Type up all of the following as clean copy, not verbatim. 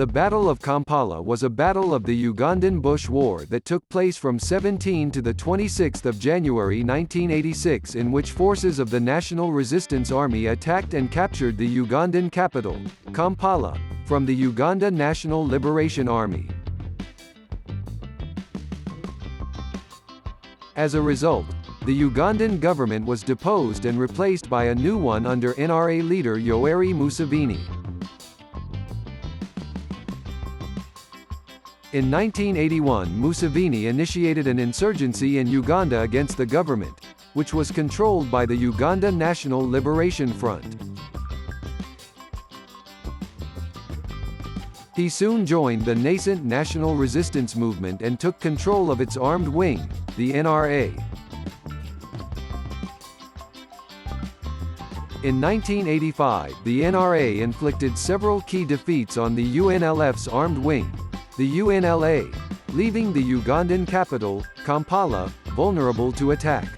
The Battle of Kampala was a battle of the Ugandan Bush War that took place from 17 to 26 January 1986, in which forces of the National Resistance Army attacked and captured the Ugandan capital, Kampala, from the Uganda National Liberation Army. As a result, the Ugandan government was deposed and replaced by a new one under NRA leader Yoweri Museveni. In 1981, Museveni initiated an insurgency in Uganda against the government, which was controlled by the Uganda National Liberation Front. He soon joined the nascent national resistance movement and took control of its armed wing, the NRA. In 1985, the NRA inflicted several key defeats on the UNLF's armed wing, the UNLA, leaving the Ugandan capital, Kampala, vulnerable to attack.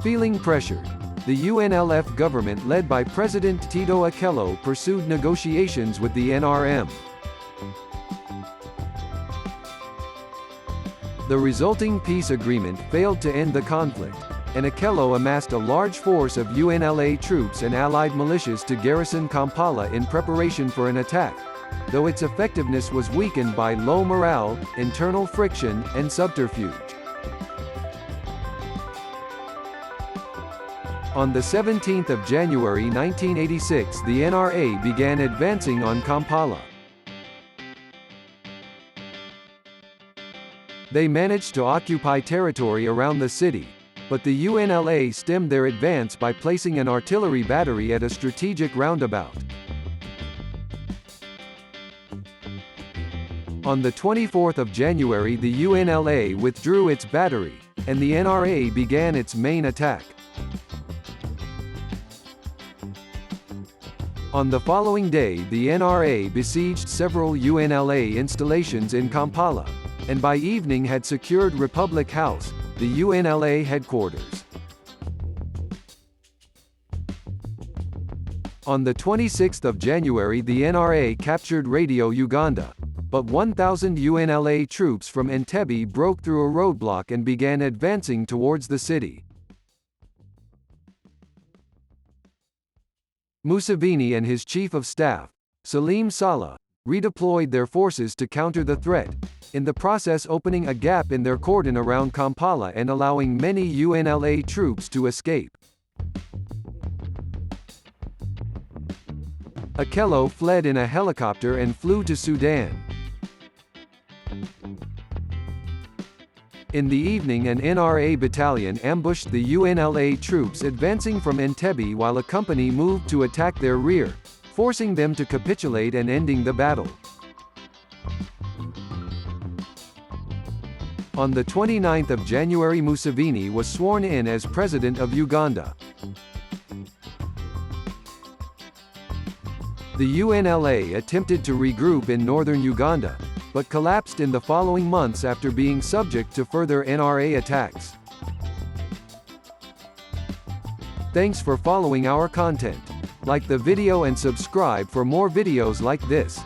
Feeling pressured, the UNLF government led by President Tito Okello pursued negotiations with the NRM. The resulting peace agreement failed to end the conflict, and Okello amassed a large force of UNLA troops and allied militias to garrison Kampala in preparation for an attack, though its effectiveness was weakened by low morale, internal friction, and subterfuge. On 17 January 1986, the NRA began advancing on Kampala. They managed to occupy territory around the city, but the UNLA stemmed their advance by placing an artillery battery at a strategic roundabout. On 24 January, the UNLA withdrew its battery, and the NRA began its main attack. On the following day, the NRA besieged several UNLA installations in Kampala, and by evening had secured Republic House, the UNLA headquarters. On 26 January, the NRA captured Radio Uganda, but 1,000 UNLA troops from Entebbe broke through a roadblock and began advancing towards the city. Museveni and his chief of staff, Salim Saleh, redeployed their forces to counter the threat, in the process opening a gap in their cordon around Kampala and allowing many UNLA troops to escape. Okello fled in a helicopter and flew to Sudan. In the evening, an NRA battalion ambushed the UNLA troops advancing from Entebbe while a company moved to attack their rear, forcing them to capitulate and ending the battle. On 29 January, Museveni was sworn in as President of Uganda. The UNLA attempted to regroup in northern Uganda, but collapsed in the following months after being subject to further NRA attacks. Thanks for following our content. Like the video and subscribe for more videos like this.